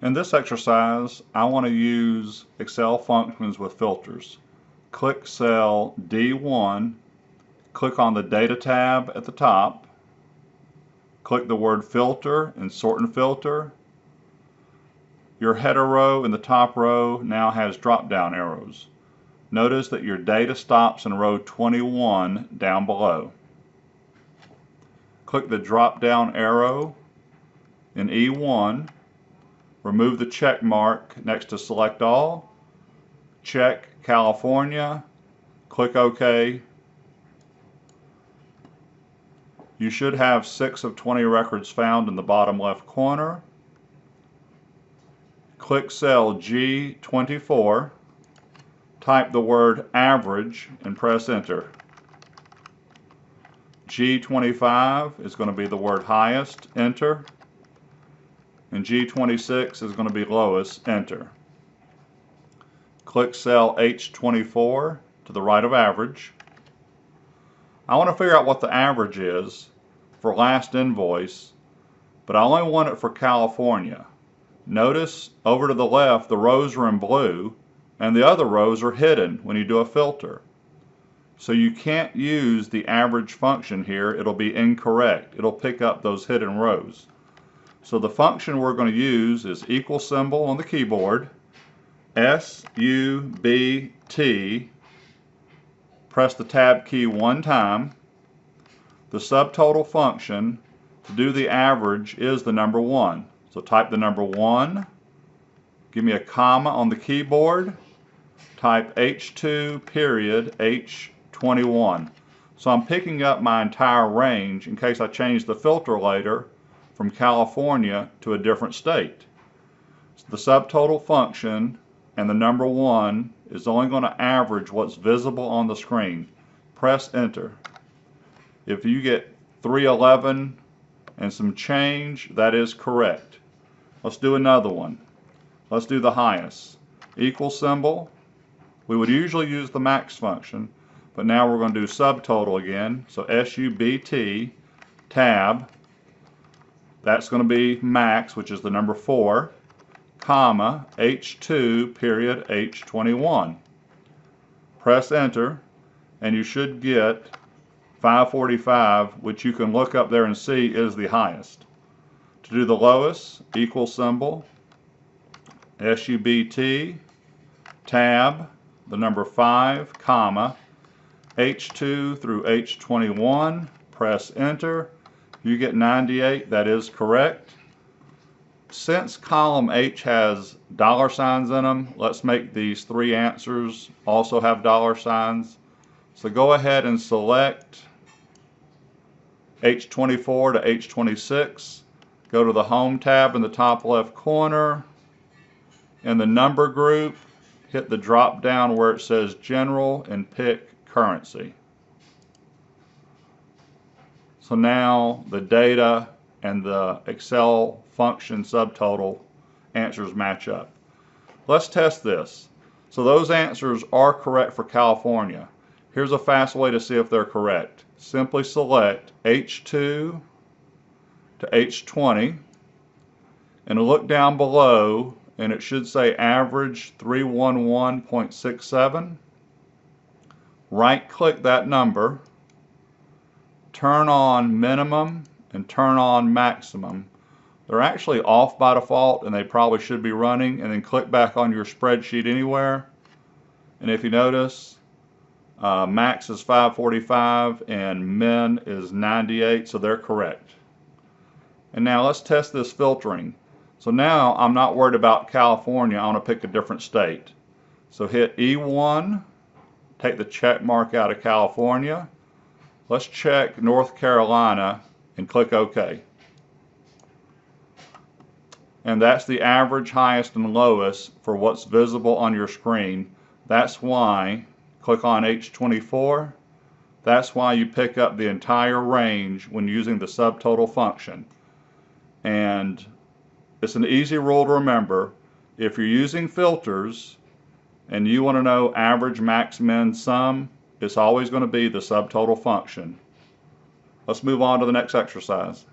In this exercise, I want to use Excel functions with filters. Click cell D1, click on the Data tab at the top, click the word Filter and Sort and Filter. Your header row in the top row now has drop-down arrows. Notice that your data stops in row 21 down below. Click the drop-down arrow in E1. Remove the check mark next to Select All. Check California. Click OK. You should have 6 of 20 records found in the bottom left corner. Click cell G24. Type the word average and press enter. G25 is going to be the word highest, enter. And G26 is going to be lowest, enter. Click cell H24 to the right of average. I want to figure out what the average is for last invoice, but I only want it for California. Notice over to the left the rows are in blue and the other rows are hidden when you do a filter. So you can't use the average function here, it'll be incorrect. It'll pick up those hidden rows. So the function we're going to use is equal symbol on the keyboard, SUBT, press the tab key one time. The subtotal function to do the average is the number 1. So type the number 1, give me a comma on the keyboard, type H2 period H21. So I'm picking up my entire range in case I change the filter later from California to a different state. So the subtotal function and the number 1 is only going to average what's visible on the screen. Press enter. If you get 311 and some change, that is correct. Let's do another one. Let's do the highest. Equal symbol. We would usually use the max function, but now we're going to do subtotal again. So SUBT tab. That's going to be max, which is the number 4, comma, H2 period H21. Press enter, and you should get 545, which you can look up there and see is the highest. To do the lowest, equal symbol, SUBT, tab, the number 5, comma, H2 through H21, press enter. You get 98, that is correct. Since column H has dollar signs in them, let's make these 3 answers also have dollar signs. So go ahead and select H24 to H26. Go to the Home tab in the top left corner. In the number group, hit the drop down where it says General and pick Currency. So now the data and the Excel function subtotal answers match up. Let's test this. So those answers are correct for California. Here's a fast way to see if they're correct. Simply select H2 to H20 and look down below and it should say average 311.67. Right click that number, turn on minimum and turn on maximum. They're actually off by default and they probably should be running, and then click back on your spreadsheet anywhere. And if you notice, max is 545 and min is 98, so they're correct. And now let's test this filtering. So now I'm not worried about California, I want to pick a different state. So hit E1, take the check mark out of California. Let's check North Carolina and click OK. And that's the average, highest, and lowest for what's visible on your screen. That's why, click on H24, that's why you pick up the entire range when using the subtotal function. And it's an easy rule to remember. If you're using filters and you want to know average, max, min, sum, it's always going to be the subtotal function. Let's move on to the next exercise.